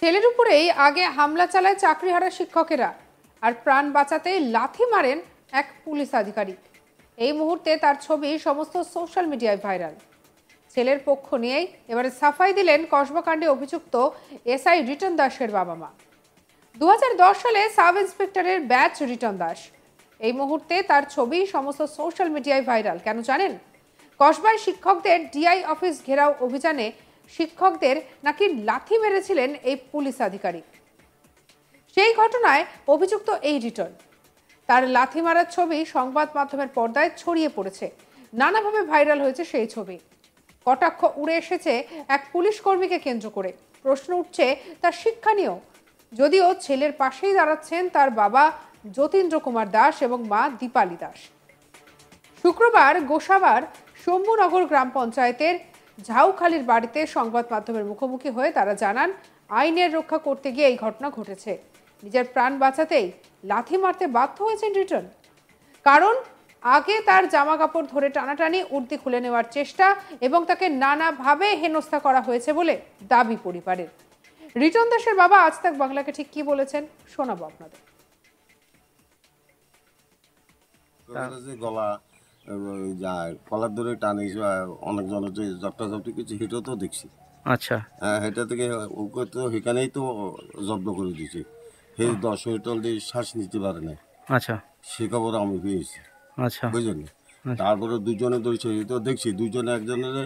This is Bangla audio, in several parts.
ছেলের উপরেই আগে হামলা চালায় চাকরিহারা শিক্ষকেরা, আর প্রাণ বাঁচাতে লাথি মারেন এক পুলিশ আধিকারিক। এই মুহূর্তে তার ছবি সমস্ত সোশ্যাল মিডিয়ায় ভাইরাল। ছেলের পক্ষ নিয়েই এবারে সাফাই দিলেন কসবাকাণ্ডে অভিযুক্ত এসআই রিটন দাসের বাবা মা। 2010 সালে সাব ইন্সপেক্টরের ব্যাচ রিটন দাস। এই মুহূর্তে তার ছবি সমস্ত সোশ্যাল মিডিয়ায় ভাইরাল। কেন জানেন? কসবায় শিক্ষকদের ডিআই অফিস ঘেরাও অভিযানে শিক্ষকদের নাকি লাথি মেরেছিলেন এই পুলিশ আধিকারিক। সেই ঘটনায় অভিযুক্ত এই রিটন, তার লাথি মারার ছবি সংবাদ মাধ্যমের পর্দায় ছড়িয়ে পড়েছে। নানাভাবে ভাইরাল হয়েছে সেই ছবি। কটাক্ষ উড়ে এসেছে এক পুলিশ কর্মীকে কেন্দ্র করে। প্রশ্ন উঠছে তার শিক্ষা নিয়েও, যদিও ছেলের পাশেই দাঁড়াচ্ছেন তার বাবা যতীন্দ্র কুমার দাস এবং মা দীপালি দাস। শুক্রবার গোসাবার শম্ভুনগর গ্রাম পঞ্চায়েতের ঝাউখালির বাড়িতে সংবাদ মাধ্যমের মুখোমুখি হয়ে তারা জানান, আইনের রক্ষা করতে গিয়ে এই ঘটনা ঘটেছে। নিজের প্রাণ বাঁচাতেই লাথি মারতে বাধ্য হয়েছেন রিটন। কারণ আগে তার জামা কাপড় ধরে টানাটানি, উর্দি খুলে নেওয়ার চেষ্টা এবং তাকে নানাভাবে হেনস্থা করা হয়েছে বলে দাবি পরিবারের। রিটন দাসের বাবা আজ তাক বাংলাকে ঠিক কি বলেছেন শোনাবো আপনাদের। কলার ধরে টানি অনেকজনের যে জপ্তাজপ্তি কিছু হেঁটেও তো দেখছি। আচ্ছা, হ্যাঁ, হেঁটে থেকে ওকে তো সেখানেই তো জব্দ করে দিয়েছে। সেই 10 লিটার দিয়ে শ্বাস নিতে পারে না। আচ্ছা, সে খবর আমি পেয়েছি। আচ্ছা, বুঝলেন? তারপরে দুজনে ধরছে, তো দেখছি দুজনে একজনের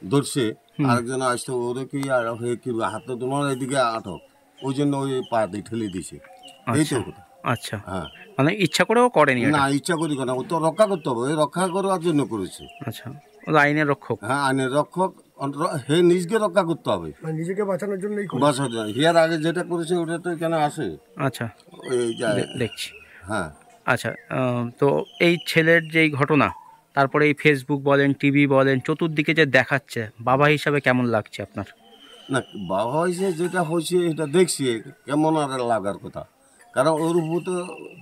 ধরছে, আরেকজন আসতো ওরে কি আর হয়ে কি হাতে তোমার এদিকে আটক, ওই জন্য ওই পা দিয়ে ঠেলে দিয়েছে। এই তো কথা। আচ্ছা, হ্যাঁ, মানে ইচ্ছা করেও করেনি না ইচ্ছা করি না, ও তো রক্ষা করতে হবে, ওই রক্ষা করার জন্য করেছে। আচ্ছা, ও আইনের রক্ষক। হ্যাঁ, আইনের রক্ষক, হে নিজকে রক্ষা করতে হবে, নিজেকে বাঁচানোর জন্য। বাঁচানোর হিয়ার আগে যেটা করেছে ওটা তো কেন আসে। আচ্ছা, ওই দেখছি। হ্যাঁ, আচ্ছা, তো এই ছেলের যেই ঘটনা, তারপরে এই ফেসবুক বলেন, টিভি বলেন, চতুর্দিকে যে দেখাচ্ছে, বাবা হিসাবে কেমন লাগছে আপনার? না, বাবা হয়েছে যেটা হয়েছে এটা দেখছি, কেমন আর লাগার কথা। কারণ ওর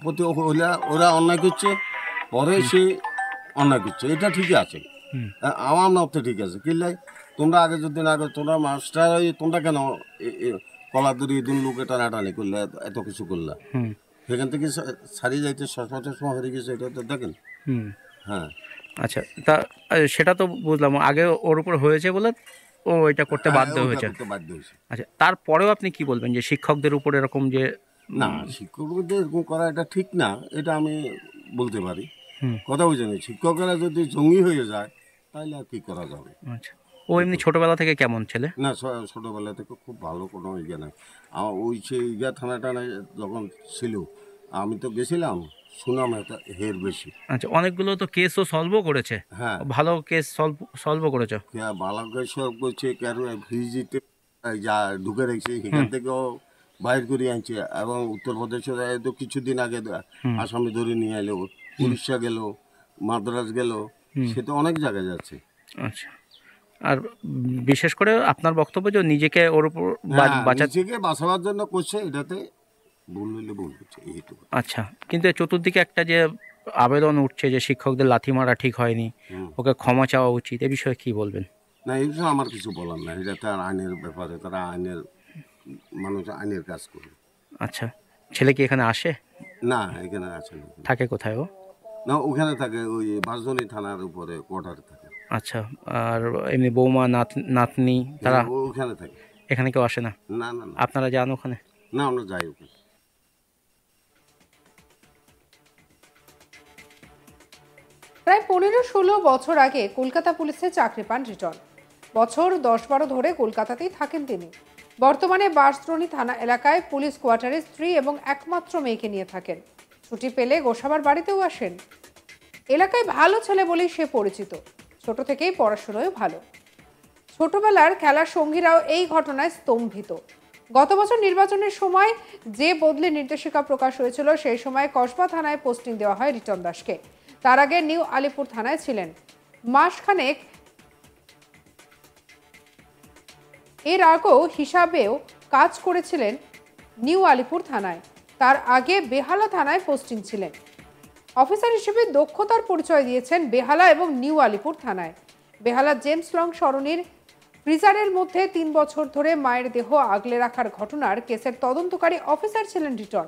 প্রতি ওরা অন্যায় করছে, পরে সে অন্যায় করছে, এটা ঠিকই আছে। আমার মতে ঠিক আছে। কিনলে তোমরা আগে যদি না তোমরা মাস্টার তোমরা কেন কলা দড়ি দুন লোকে টানাটানি করলে, এত কিছু করলে, সেখান থেকে ছাড়িয়ে যাইতে সচরাচর সময় হয়ে গেছে, এটা তো দেখেন। হ্যাঁ, আচ্ছা, তা সেটা তো বুঝলাম, আগে ওর উপর হয়েছে বলে ও এটা করতে বাধ্য হয়েছে। আচ্ছা, তারপরেও আপনি কি বলবেন যে শিক্ষকদের উপর এরকম যে? না, শিক্ষকদের এরকম করা এটা ঠিক না, এটা আমি বলতে পারি। কথা বুঝেনি, শিক্ষকেরা যদি জঙ্গি হয়ে যায় তাহলে আর কি করা যাবে। আচ্ছা, ও এমনি ছোটবেলা থেকে কেমন ছেলে? না, ছোটবেলা থেকে খুব ভালো, কোনো ইয়ে নাই। ওই সেই থানাটা যখন ছিল আমি তো গেছিলাম, শুনাম এটা হের বেশি। আচ্ছা, অনেকগুলো তো কেসও সলভও করেছে। হ্যাঁ, ভালো কেস সলভও করেছে। বালাকে সলভ করছে, কারো ভিজিতে যা ঢুকে রেখেছে সেখান থেকেও বাইর করে আনছে। এবং উত্তরপ্রদেশের তো কিছুদিন আগে আসামি ধরে নিয়ে এলো, উড়িষ্যা গেল, মাদ্রাস গেল, সে তো অনেক জায়গায় যাচ্ছে। আচ্ছা, আর বিশেষ করে আপনার বক্তব্য যে নিজেকে ওর উপর নিজেকে বাঁচাবার জন্য করছে, এটাতে ভুল হইলে ভুল করছে, এইটুকু। আচ্ছা, কিন্তু চতুর্দিকে একটা যে আবেদন উঠছে যে শিক্ষকদের লাথি মারা ঠিক হয়নি, ওকে ক্ষমা চাওয়া উচিত, এ বিষয়ে কি বলবেন? না, এই বিষয়ে আমার কিছু বলার নাই, এটা তার আইনের ব্যাপারে, তারা আইনের মানুষ আইনের কাজ করবে। আচ্ছা, ছেলে কি এখানে আসে? না, এখানে আসে না। থাকে কোথায় ও? না, ওখানে থাকে, ওই বাঁশবনী থানার উপরে কোয়ার্টারে থাকে। আচ্ছা, আর এমনি বৌমা নাতনি তারা ওখানে থাকে? এখানে কেউ আসে না? না না, আপনারা যান ওখানে? না, আমরা যাই ওখানে। প্রায় 15-16 বছর আগে কলকাতা পুলিশে চাকরি পান রিটন। বছর 10-12 ধরে কলকাতাতেই থাকেন তিনি। বর্তমানে বাঁশদ্রোণী থানা এলাকায় পুলিশ কোয়ার্টারে স্ত্রী এবং একমাত্র মেয়েকে নিয়ে থাকেন। ছুটি পেলে গোসাবার বাড়িতেও আসেন। এলাকায় ভালো ছেলে বলেই সে পরিচিত। ছোট থেকেই পড়াশোনায় ভালো। ছোটবেলার খেলার সঙ্গীরাও এই ঘটনায় স্তম্ভিত। গত বছর নির্বাচনের সময় যে বদলি নির্দেশিকা প্রকাশ হয়েছিল, সেই সময় কসবা থানায় পোস্টিং দেওয়া হয় রিটন দাসকে। তার আগে নিউ আলিপুর থানায় ছিলেন মাসখানেক। এর আগেও হিসাবেও কাজ করেছিলেন নিউ আলিপুর থানায়। তার আগে বেহালা থানায় পোস্টিং ছিলেন। অফিসার হিসেবে দক্ষতার পরিচয় দিয়েছেন বেহালা এবং নিউ আলিপুর থানায়। বেহালা জেমস লং সরণির ফ্রিজারের মধ্যে 3 বছর ধরে মায়ের দেহ আগলে রাখার ঘটনার কেসের তদন্তকারী অফিসার ছিলেন রিটন।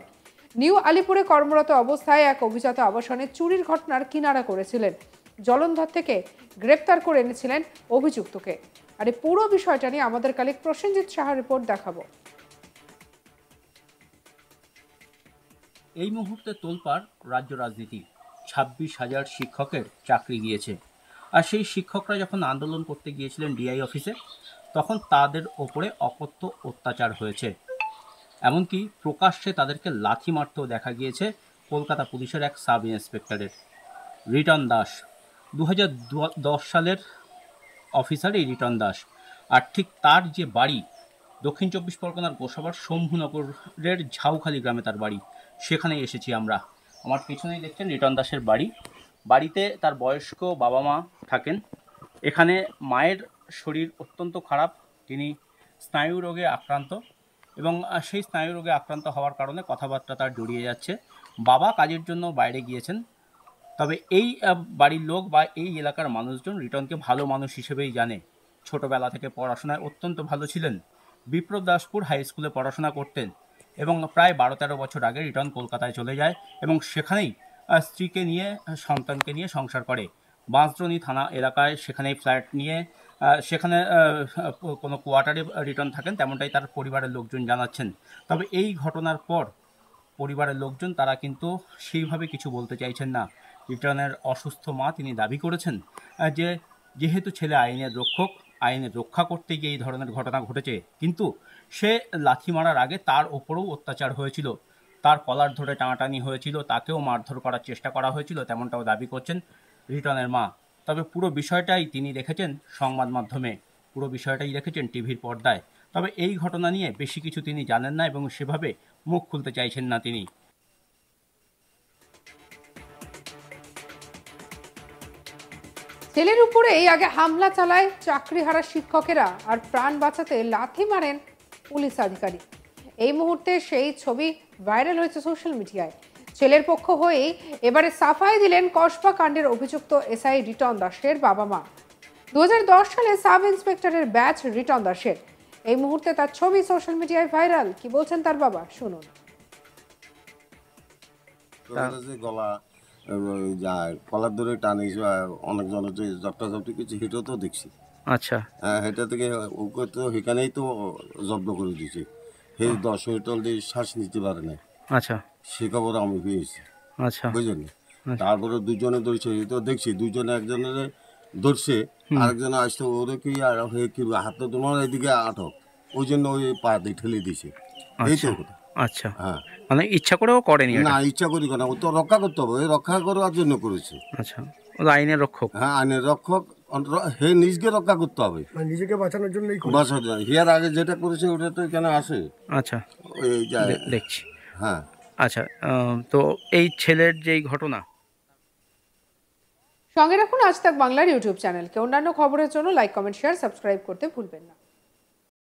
নিউ আলিপুরে কর্মরত অবস্থায় এক অভিজাত আবাসনে চুরির ঘটনার কিনারা করেছিলেন। জলন্ধর থেকে গ্রেপ্তার করে এনেছিলেন অভিযুক্তকে। আর এই পুরো বিষয়টা নিয়ে আমাদের কালিক প্রসেনজিৎ সাহার রিপোর্ট দেখাবো। এই মুহূর্তে তোলপাড় রাজ্য রাজনীতি। 26,000 শিক্ষকের চাকরি গিয়েছে। আর সেই শিক্ষকরা যখন আন্দোলন করতে গিয়েছিলেন ডিআই অফিসে, তখন তাদের ওপরে অকথ্য অত্যাচার হয়েছে। এমনকি প্রকাশ্যে তাদেরকে লাথি মারতেও দেখা গিয়েছে কলকাতা পুলিশের এক সাব ইন্সপেক্টরের। রিটন দাস 2010 সালের অফিসার এই রিটন দাস। আর ঠিক তার যে বাড়ি, দক্ষিণ 24 পরগনার গোসাবার শম্ভুনগরের ঝাউখালি গ্রামে তার বাড়ি, সেখানেই এসেছি আমরা। আমার পেছনেই দেখছেন রিটন দাসের বাড়ি। বাড়িতে তার বয়স্ক বাবা মা থাকেন। এখানে মায়ের শরীর অত্যন্ত খারাপ, তিনি স্নায়ু রোগে আক্রান্ত এবং সেই স্নায়ু রোগে আক্রান্ত হওয়ার কারণে কথাবার্তা তার জড়িয়ে যাচ্ছে। বাবা কাজের জন্য বাইরে গিয়েছেন। তবে এই বাড়ির লোক বা এই এলাকার মানুষজন রিটনকে ভালো মানুষ হিসেবেই জানে। ছোটবেলা থেকে পড়াশোনায় অত্যন্ত ভালো ছিলেন। বিপ্রদাসপুর হাই স্কুলে পড়াশোনা করতেন এবং প্রায় 12-13 বছর আগে রিটন কলকাতায় চলে যায় এবং সেখানেই স্ত্রীকে নিয়ে সন্তানকে নিয়ে সংসার করে। বাঁশদ্রোণী থানা এলাকায় সেখানেই ফ্ল্যাট নিয়ে সেখানে কোনো কোয়ার্টারে রিটন থাকেন, তেমনটাই তার পরিবারের লোকজন জানাচ্ছেন। তবে এই ঘটনার পর পরিবারের লোকজন তারা কিন্তু সেইভাবে কিছু বলতে চাইছেন না। রিটনের অসুস্থ মা তিনি দাবি করেছেন যে যেহেতু ছেলে আইনের রক্ষক, আইনের রক্ষা করতে গিয়ে এই ধরনের ঘটনা ঘটেছে, কিন্তু সে লাথি মারার আগে তার ওপরেও অত্যাচার হয়েছিল, তার কলার ধরে টানাটানি হয়েছিল, তাকেও মারধর করার চেষ্টা করা হয়েছিল, তেমনটাও দাবি করছেন রিটনের মা। তবে পুরো বিষয়টাই তিনি দেখেছেন সংবাদ মাধ্যমে, পুরো বিষয়টাই দেখেছেন টিভির পর্দায়। তবে এই ঘটনা নিয়ে বেশি কিছু তিনি জানেন না এবং সেভাবে মুখ খুলতে চাইছেন না তিনি। ছেলের উপরেই আগে হামলা চালায় চাকরিহারা শিক্ষকেরা, আর প্রাণ বাঁচাতে লাথি মারেন পুলিশ আধিকারিক। এই মুহূর্তে সেই ছবি ভাইরাল হয়েছে সোশ্যাল মিডিয়ায়। ছেলের পক্ষ হয়েই এবারে সাফাই দিলেন কসবা কাণ্ডের অভিযুক্ত এসআই রিটন দাসের বাবা মা। 2010 সালে সাব ইন্সপেক্টরের ব্যাচ রিটন দাসের। এই মুহূর্তে তার ছবি সোশ্যাল মিডিয়ায় ভাইরাল। কি বলছেন তার বাবা, শুনুন। গলা যায়, কলার ধরে টানি, অনেকজন হচ্ছে জপ্তাজপ্তি কিছু, সেটাও তো দেখছি। আচ্ছা, হ্যাঁ, সেটা থেকে ওকে তো সেখানেই তো জব্দ করে দিয়েছে। হে 10 মিনিট দিয়ে শ্বাস নিতে পারে না। আচ্ছা, সে খবর আমি পেয়েছি, আচ্ছা, বুঝলেন। তারপরে দুজনে ধরছে, এই তো দেখছি দুজনে, একজনের ধরছে, আরেকজনে আসতো, ওরে কি আর হয়ে কি হাতে তোমার এদিকে আটক, ওই জন্য ওই পা দিয়ে ঠেলে দিছে। এই তো কথা। আচ্ছা, হ্যাঁ, মানে ইচ্ছা করেও করেনি না ইচ্ছা করি না, ও তো রক্ষা করতে হবে, ওই রক্ষা করার জন্য করেছে। আচ্ছা, ও আইনের রক্ষক। হ্যাঁ, আইনের রক্ষক, হে নিজকে রক্ষা করতে হবে, নিজেকে বাঁচানোর জন্যই বাঁচার জন্য। হিয়ার আগে যেটা করেছে ওটা তো এখানে আসে। আচ্ছা, ওই দেখছি। হ্যাঁ, আচ্ছা, তো এই ছেলের যেই ঘটনা, সঙ্গে রাখুন আজ তাক বাংলার ইউটিউব চ্যানেলকে। অন্যান্য খবরের জন্য লাইক, কমেন্ট, শেয়ার, সাবস্ক্রাইব করতে ভুলবেন না।